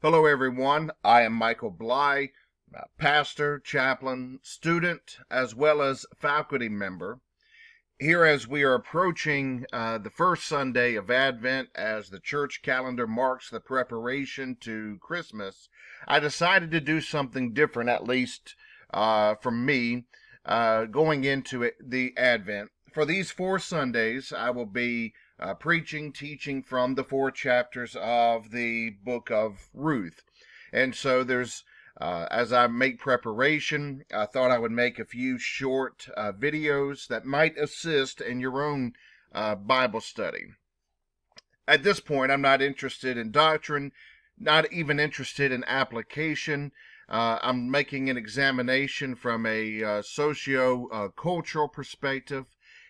Hello, everyone. I am Michael Bly, pastor, chaplain, student, as well as faculty member. Here, as we are approaching the first Sunday of Advent, as the church calendar marks the preparation to Christmas, I decided to do something different, at least from me, going into the Advent. For these 4 Sundays, I will be teaching from the 4 chapters of the book of Ruth. And so as I make preparation, I thought I would make a few short videos that might assist in your own Bible study. At this point, I'm not interested in doctrine, not even interested in application. I'm making an examination from a socio-cultural perspective.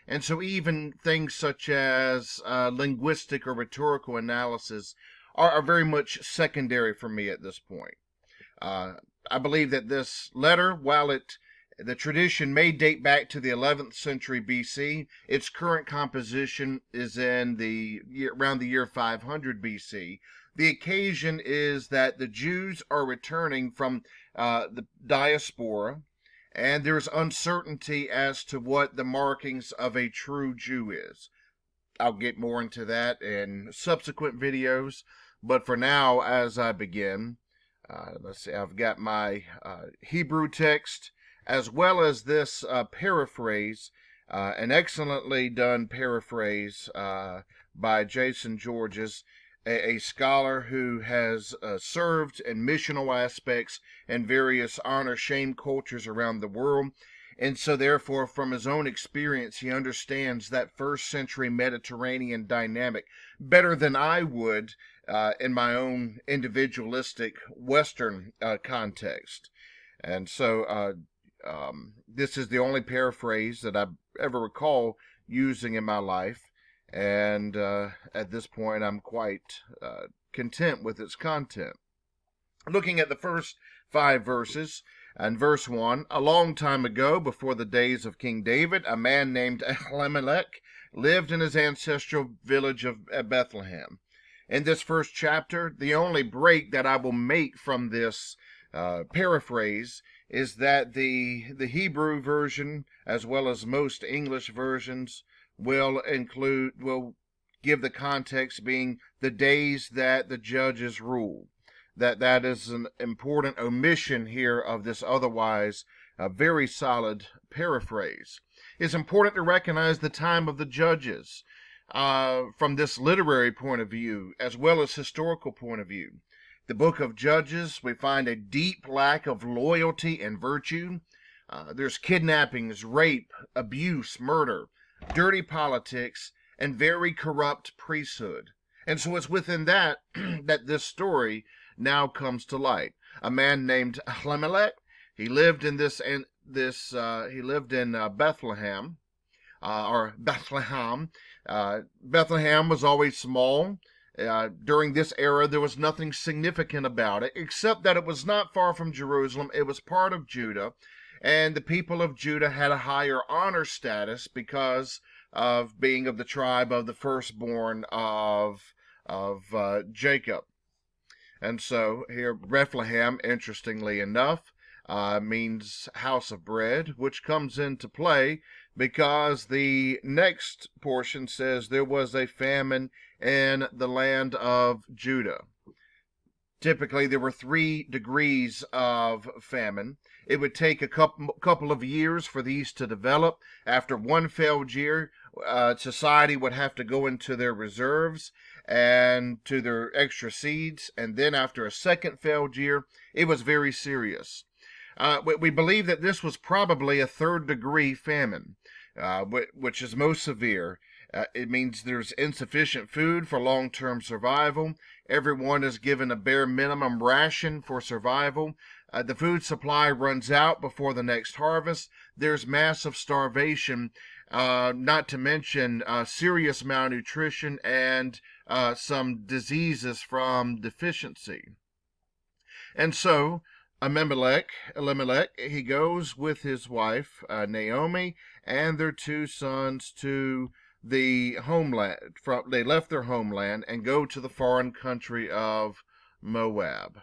And so even things such as linguistic or rhetorical analysis are very much secondary for me at this point. I believe that this letter, while the tradition may date back to the 11th century BC, its current composition is around the year 500 BC. The occasion is that the Jews are returning from the diaspora, and there's uncertainty as to what the markings of a true Jew is. I'll get more into that in subsequent videos, but for now, as I begin, let's see, I've got my Hebrew text as well as this paraphrase, an excellently done paraphrase by Jason Georges, a scholar who has served in missional aspects in various honor-shame cultures around the world. And so, therefore, from his own experience, he understands that first century Mediterranean dynamic better than I would in my own individualistic Western context. And so, this is the only paraphrase that I ever recall using in my life. And at this point, I'm quite content with its content. Looking at the first 5 verses, and verse 1, a long time ago, before the days of King David, a man named Elimelech lived in his ancestral village of Bethlehem. In this first chapter, the only break that I will make from this paraphrase is that the Hebrew version, as well as most English versions, will give the context being the days that the judges rule. That is an important omission here of this otherwise very solid paraphrase. It's important to recognize the time of the judges from this literary point of view as well as historical point of view. The book of Judges, we find a deep lack of loyalty and virtue. There's kidnappings, rape, abuse, murder, dirty politics, and very corrupt priesthood. And so it's within that that this story now comes to light. A man named Elimelech, he lived in Bethlehem, Bethlehem. Bethlehem was always small. During this era, there was nothing significant about it, except that it was not far from Jerusalem. It was part of Judah, and the people of Judah had a higher honor status because of being of the tribe of the firstborn of Jacob. And so here, Bethlehem, interestingly enough, means house of bread, which comes into play because the next portion says there was a famine in the land of Judah. Typically, there were 3 degrees of famine. It would take a couple of years for these to develop. After one failed year, society would have to go into their reserves and to their extra seeds. And then after a second failed year, it was very serious. We believe that this was probably a 3rd-degree famine, which is most severe. It means there's insufficient food for long-term survival. Everyone is given a bare minimum ration for survival. The food supply runs out before the next harvest. There's massive starvation, not to mention serious malnutrition and some diseases from deficiency. And so Elimelech, he goes with his wife, Naomi, and their 2 sons to the homeland. They left their homeland and go to the foreign country of Moab.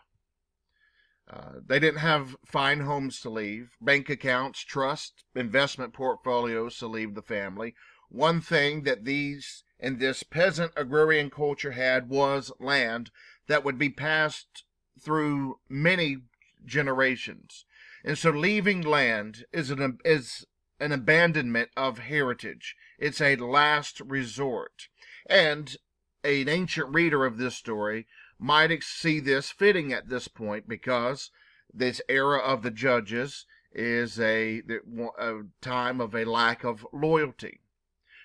They didn't have fine homes to leave, bank accounts, trust, investment portfolios to leave the family. One thing that these in this peasant agrarian culture had was land that would be passed through many generations. And so leaving land is an abandonment of heritage. It's a last resort. And an ancient reader of this story might see this fitting at this point because this era of the judges is a time of a lack of loyalty.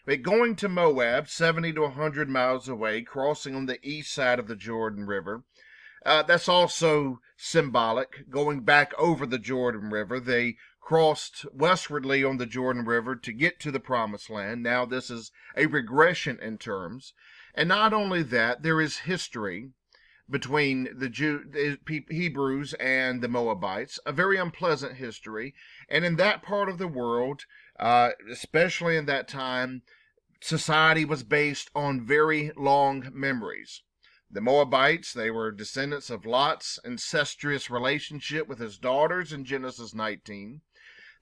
But going to Moab, 70 to 100 miles away, crossing on the east side of the Jordan River, that's also symbolic. Going back over the Jordan River, they crossed westwardly on the Jordan River to get to the Promised Land. Now this is a regression in terms. And not only that, there is history between the Hebrews and the Moabites, a very unpleasant history. And in that part of the world, especially in that time, society was based on very long memories. The Moabites, they were descendants of Lot's incestuous relationship with his daughters in Genesis 19.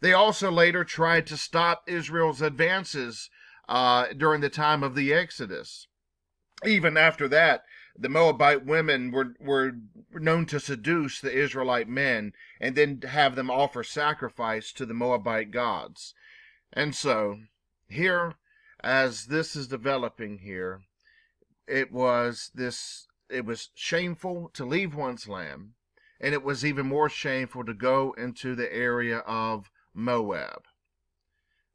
They also later tried to stop Israel's advances during the time of the Exodus. Even after that, the Moabite women were known to seduce the Israelite men and then have them offer sacrifice to the Moabite gods. And so, here, as this is developing here, it was shameful to leave one's land, and it was even more shameful to go into the area of Moab.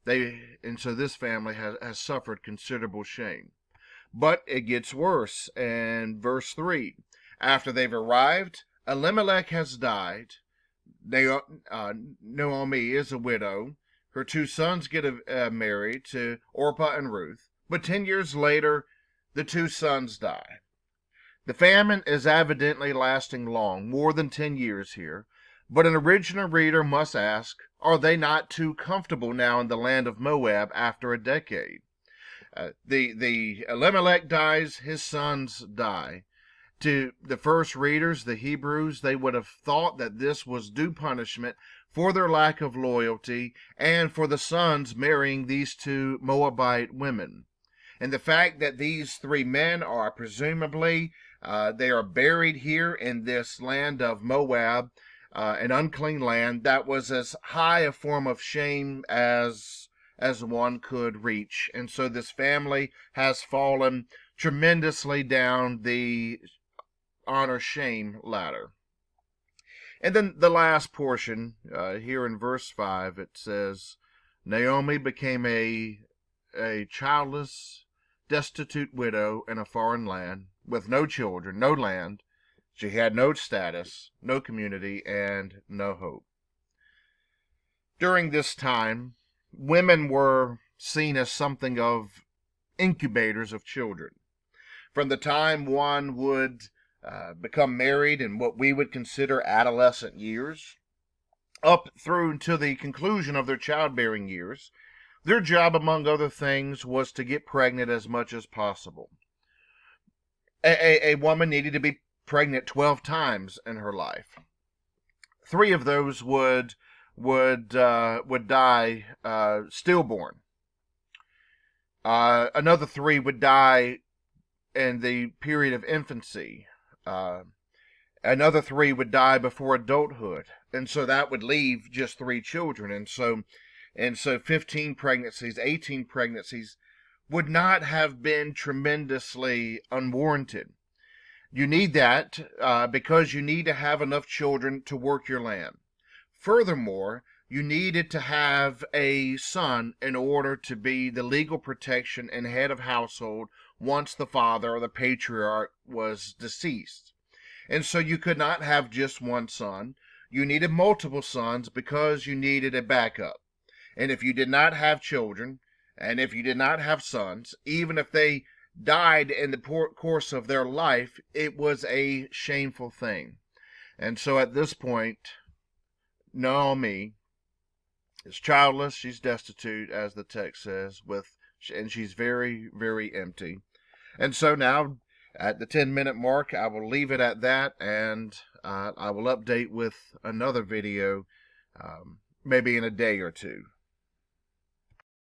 And so this family has suffered considerable shame. But it gets worse. In verse 3, after they've arrived, Elimelech has died. Naomi is a widow. Her two sons get married to Orpah and Ruth. But 10 years later, the two sons die. The famine is evidently lasting long, more than 10 years here. But an original reader must ask, are they not too comfortable now in the land of Moab after a decade? The Elimelech dies, his sons die. To the first readers, the Hebrews, they would have thought that this was due punishment for their lack of loyalty and for the sons marrying these two Moabite women. And the fact that these three men are presumably, they are buried here in this land of Moab, an unclean land, that was as high a form of shame as one could reach. And so this family has fallen tremendously down the honor-shame ladder. And then the last portion, here in verse 5, it says, Naomi became a childless, destitute widow in a foreign land, with no children, no land. She had no status, no community, and no hope. During this time, women were seen as something of incubators of children. From the time one would become married in what we would consider adolescent years, up through to the conclusion of their childbearing years, their job, among other things, was to get pregnant as much as possible. A woman needed to be pregnant 12 times in her life. 3 of those would die stillborn. Another 3 would die in the period of infancy. Another 3 would die before adulthood, and so that would leave just 3 children. And so 15 pregnancies, 18 pregnancies would not have been tremendously unwarranted. You need that because you need to have enough children to work your land. Furthermore, you needed to have a son in order to be the legal protection and head of household once the father or the patriarch was deceased. And so you could not have just one son. You needed multiple sons because you needed a backup. And if you did not have children, and if you did not have sons, even if they died in the course of their life, it was a shameful thing. And so at this point, Naomi is childless, she's destitute, as the text says, and she's very, very empty. And so now At the 10-minute mark, I will leave it at that, and I will update with another video maybe in a day or two.